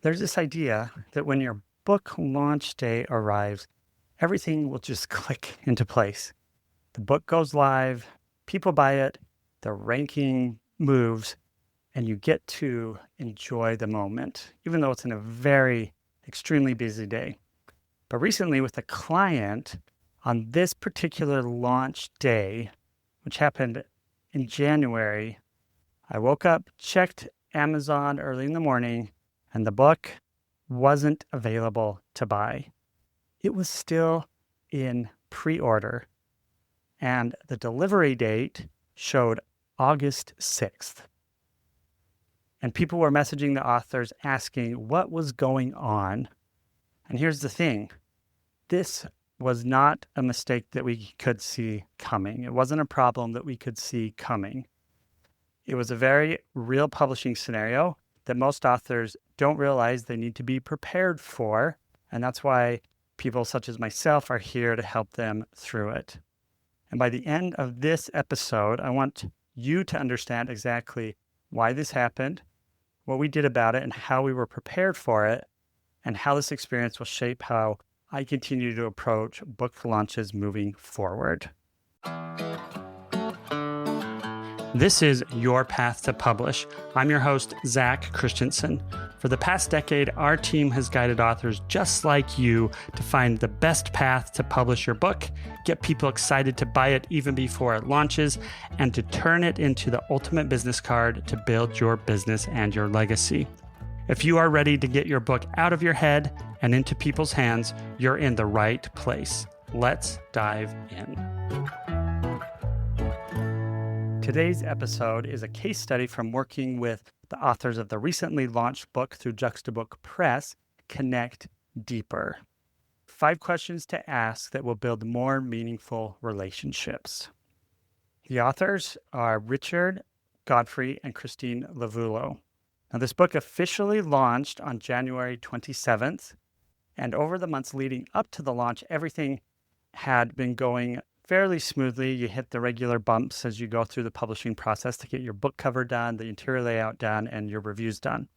There's this idea that when your book launch day arrives, everything will just click into place. The book goes live, people buy it, the ranking moves, and you get to enjoy the moment, even though it's in a very extremely busy day. But recently, with a client on this particular launch day, which happened in January, I woke up, checked Amazon early in the morning, and the book wasn't available to buy. It was still in pre-order, and the delivery date showed August 6th. And people were messaging the authors asking what was going on. And here's the thing. This was not a mistake that we could see coming. It wasn't a problem that we could see coming. It was a very real publishing scenario that most authors don't realize they need to be prepared for. And that's why people such as myself are here to help them through it. And by the end of this episode, I want you to understand exactly why this happened, what we did about it, and how we were prepared for it, and how this experience will shape how I continue to approach book launches moving forward. This is Your Path to Publish. I'm your host, Zach Christensen. For the past decade, our team has guided authors just like you to find the best path to publish your book, get people excited to buy it even before it launches, and to turn it into the ultimate business card to build your business and your legacy. If you are ready to get your book out of your head and into people's hands, you're in the right place. Let's dive in. Today's episode is a case study from working with the authors of the recently launched book through Juxtabook Press, Connect Deeper. 5 questions to ask that will build more meaningful relationships. The authors are Richard Godfrey and Christine Lavulo. Now, this book officially launched on January 27th, and over the months leading up to the launch, everything had been going fairly smoothly. You hit the regular bumps as you go through the publishing process to get your book cover done, the interior layout done, and your reviews done.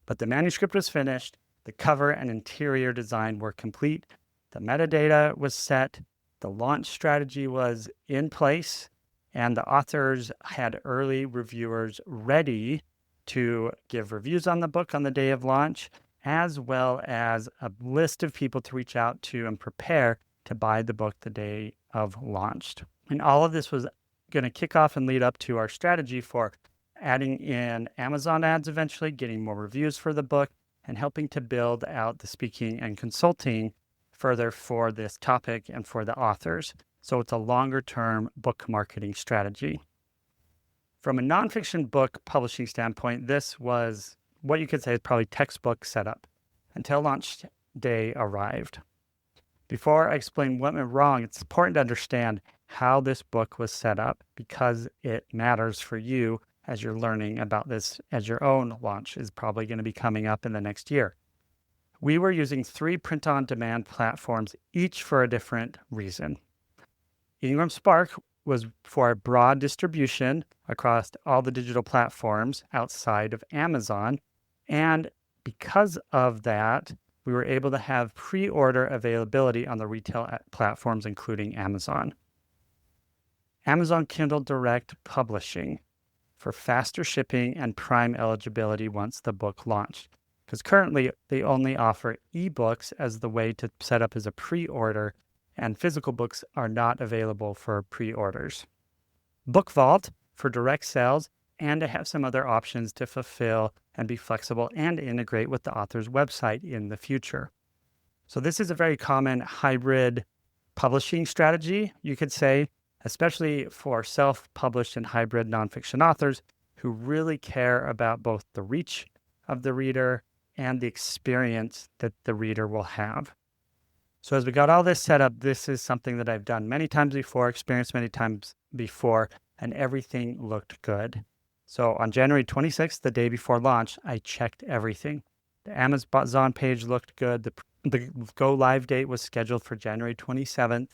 But the manuscript was finished, the cover and interior design were complete, the metadata was set, the launch strategy was in place, and the authors had early reviewers ready to give reviews on the book on the day of launch, as well as a list of people to reach out to and prepare to buy the book the day of launch. And all of this was going to kick off and lead up to our strategy for adding in Amazon ads eventually, getting more reviews for the book, and helping to build out the speaking and consulting further for this topic and for the authors. So it's a longer-term book marketing strategy. From a nonfiction book publishing standpoint, this was what you could say is probably textbook setup until launch day arrived. Before I explain what went wrong, it's important to understand how this book was set up because it matters for you as you're learning about this as your own launch is probably going to be coming up in the next year. We were using 3 print-on-demand platforms, each for a different reason. Ingram Spark was for broad distribution across all the digital platforms outside of Amazon. And because of that, we were able to have pre-order availability on the retail platforms, including Amazon. Amazon Kindle Direct Publishing for faster shipping and Prime eligibility once the book launched. Because currently, they only offer ebooks as the way to set up as a pre-order, and physical books are not available for pre-orders. Book Vault for direct sales, and to have some other options to fulfill and be flexible and integrate with the author's website in the future. So this is a very common hybrid publishing strategy, you could say, especially for self-published and hybrid nonfiction authors who really care about both the reach of the reader and the experience that the reader will have. So as we got all this set up, this is something that I've done many times before, experienced many times before, and everything looked good. So on January 26th, the day before launch, I checked everything. The Amazon page looked good. The go live date was scheduled for January 27th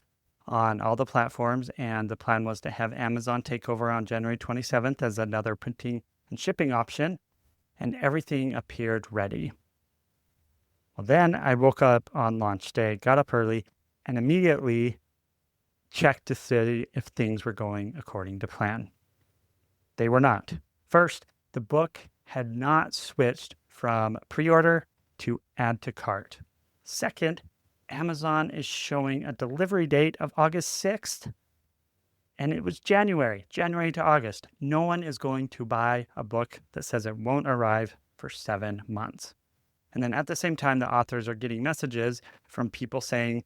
on all the platforms, and the plan was to have Amazon take over on January 27th as another printing and shipping option, and everything appeared ready. Well, then I woke up on launch day, got up early, and immediately checked to see if things were going according to plan. They were not. First, the book had not switched from pre-order to add to cart. Second, Amazon is showing a delivery date of August 6th, and it was January to August. No one is going to buy a book that says it won't arrive for 7 months. And then at the same time, the authors are getting messages from people saying,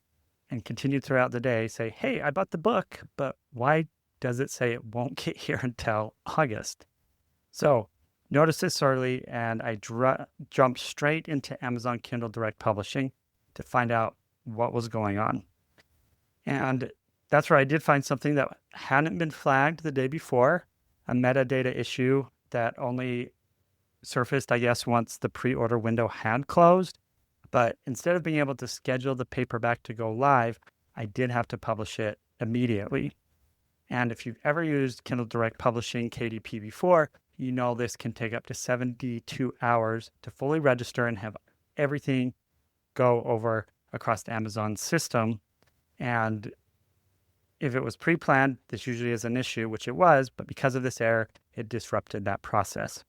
and continue throughout the day, say, hey, I bought the book, but why does it say it won't get here until August? So notice this early, and I jumped straight into Amazon Kindle Direct Publishing to find out what was going on. And that's where I did find something that hadn't been flagged the day before, a metadata issue that only surfaced, I guess, once the pre-order window had closed. But instead of being able to schedule the paperback to go live, I did have to publish it immediately. And if you've ever used Kindle Direct Publishing, KDP, before, you know this can take up to 72 hours to fully register and have everything go over across the Amazon system. And if it was pre-planned, this usually is an issue, which it was, but because of this error, it disrupted that process.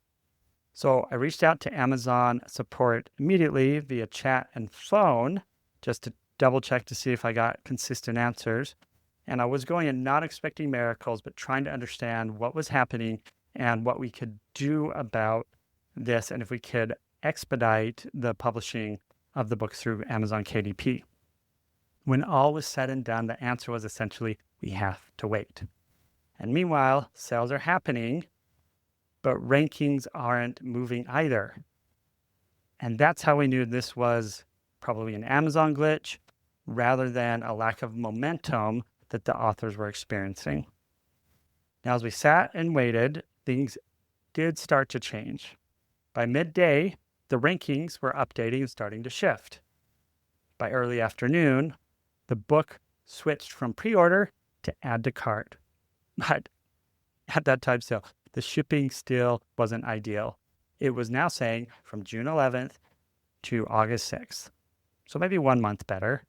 So I reached out to Amazon support immediately via chat and phone just to double check to see if I got consistent answers. And I was going in not expecting miracles, but trying to understand what was happening and what we could do about this, and if we could expedite the publishing of the book through Amazon KDP. When all was said and done, the answer was essentially, we have to wait. And meanwhile, sales are happening, but rankings aren't moving either. And that's how we knew this was probably an Amazon glitch rather than a lack of momentum that the authors were experiencing. Now, as we sat and waited, things did start to change. By midday, the rankings were updating and starting to shift. By early afternoon, the book switched from pre-order to add to cart. But at that time still, the shipping still wasn't ideal. It was now saying from June 11th to August 6th. So maybe 1 month better.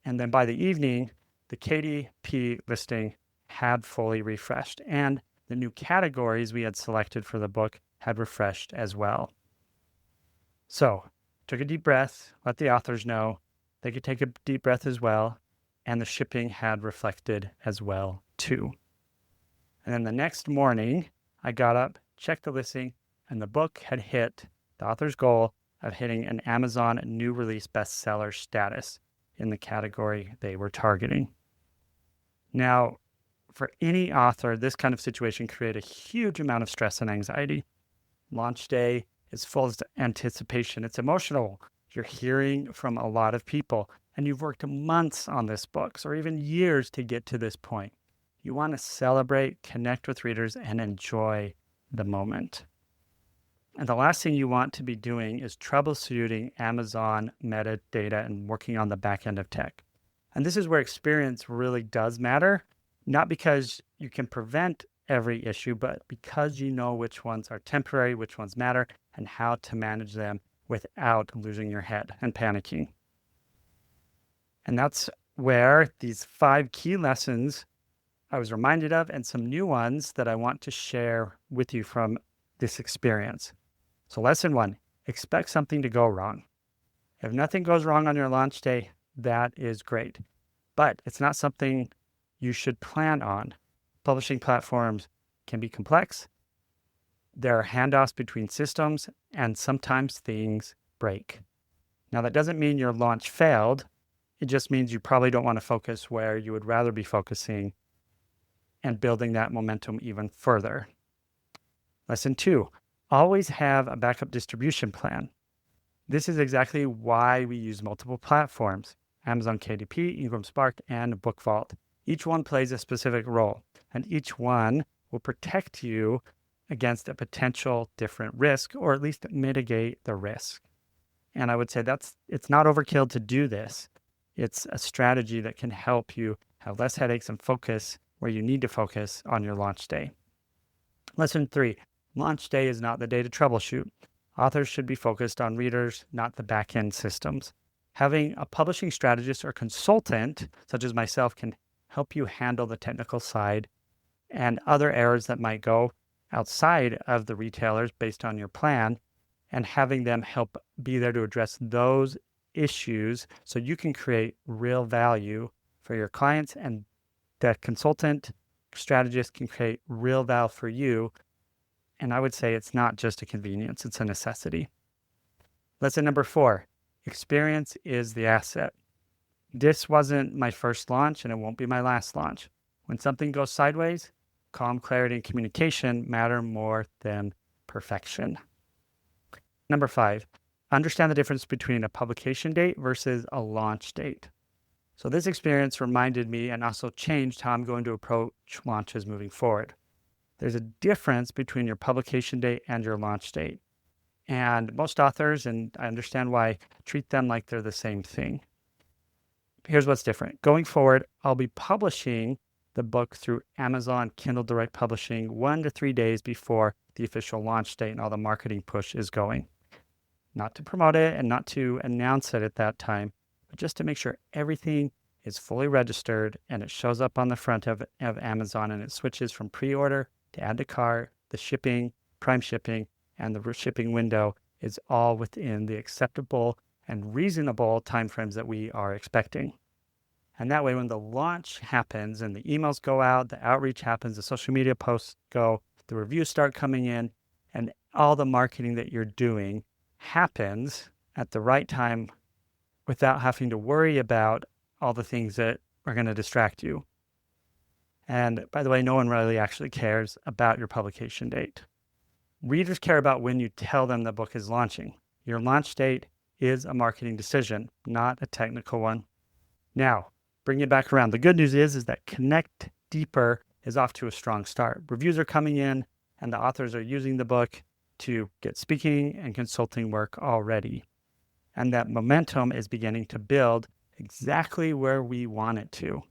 And then by the evening, the KDP listing had fully refreshed, and the new categories we had selected for the book had refreshed as well. So took a deep breath, let the authors know they could take a deep breath as well, and the shipping had reflected as well too. And then the next morning, I got up, checked the listing, and the book had hit the author's goal of hitting an Amazon new release bestseller status in the category they were targeting. Now, for any author, this kind of situation created a huge amount of stress and anxiety. Launch day is full of anticipation. It's emotional. You're hearing from a lot of people, and you've worked months on this book, or even years to get to this point. You want to celebrate, connect with readers, and enjoy the moment. And the last thing you want to be doing is troubleshooting Amazon metadata and working on the back end of tech. And this is where experience really does matter, not because you can prevent every issue, but because you know which ones are temporary, which ones matter, and how to manage them without losing your head and panicking. And that's where these 5 key lessons I was reminded of, and some new ones that I want to share with you from this experience. So lesson 1, expect something to go wrong. If nothing goes wrong on your launch day, that is great. But it's not something you should plan on. Publishing platforms can be complex. There are handoffs between systems, and sometimes things break. Now, that doesn't mean your launch failed. It just means you probably don't want to focus where you would rather be focusing and building that momentum even further. Lesson 2, always have a backup distribution plan. This is exactly why we use multiple platforms, Amazon KDP, Ingram Spark, and Book Vault. Each one plays a specific role, and each one will protect you against a potential different risk, or at least mitigate the risk. And I would say it's not overkill to do this. It's a strategy that can help you have less headaches and focus where you need to focus on your launch day. Lesson 3, launch day is not the day to troubleshoot. Authors should be focused on readers, not the back-end systems. Having a publishing strategist or consultant, such as myself, can help you handle the technical side and other errors that might go outside of the retailers based on your plan, and having them help be there to address those issues so you can create real value for your clients, and that consultant strategist can create real value for you. And I would say it's not just a convenience, it's a necessity. Lesson number 4, experience is the asset. This wasn't my first launch and it won't be my last launch. When something goes sideways, calm, clarity, and communication matter more than perfection. Number 5, understand the difference between a publication date versus a launch date. So this experience reminded me and also changed how I'm going to approach launches moving forward. There's a difference between your publication date and your launch date. And most authors, and I understand why, treat them like they're the same thing. Here's what's different. Going forward, I'll be publishing the book through Amazon Kindle Direct Publishing 1 to 3 days before the official launch date and all the marketing push is going. Not to promote it and not to announce it at that time, but just to make sure everything is fully registered and it shows up on the front of Amazon, and it switches from pre-order to add to cart, the shipping, prime shipping, and the shipping window is all within the acceptable and reasonable timeframes that we are expecting. And that way, when the launch happens and the emails go out, the outreach happens, the social media posts go, the reviews start coming in, and all the marketing that you're doing happens at the right time without having to worry about all the things that are going to distract you. And by the way, no one really actually cares about your publication date. Readers care about when you tell them the book is launching. Your launch date is a marketing decision, not a technical one. Now, bring it back around. The good news is that Connect Deeper is off to a strong start. Reviews are coming in, and the authors are using the book to get speaking and consulting work already. And that momentum is beginning to build exactly where we want it to.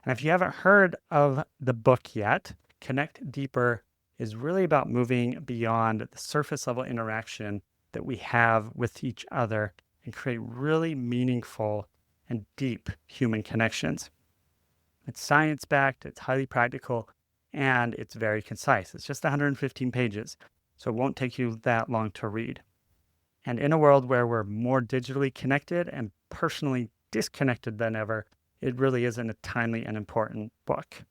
And if you haven't heard of the book yet, Connect Deeper is really about moving beyond the surface level interaction that we have with each other and create really meaningful and deep human connections. It's science-backed, it's highly practical, and it's very concise. It's just 115 pages, so it won't take you that long to read. And in a world where we're more digitally connected and personally disconnected than ever, it really isn't a timely and important book.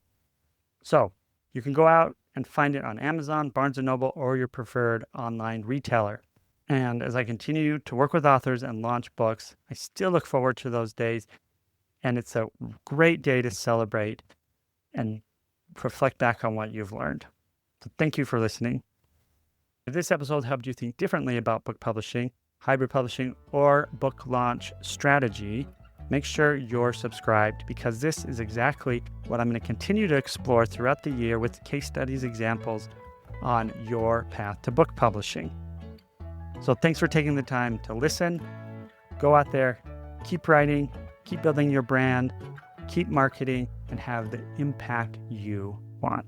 So you can go out and find it on Amazon, Barnes & Noble, or your preferred online retailer. And as I continue to work with authors and launch books, I still look forward to those days. And it's a great day to celebrate and reflect back on what you've learned. So thank you for listening. If this episode helped you think differently about book publishing, hybrid publishing, or book launch strategy, make sure you're subscribed, because this is exactly what I'm going to continue to explore throughout the year with case studies, examples on your path to book publishing. So thanks for taking the time to listen. Go out there, keep writing, keep building your brand, keep marketing, and have the impact you want.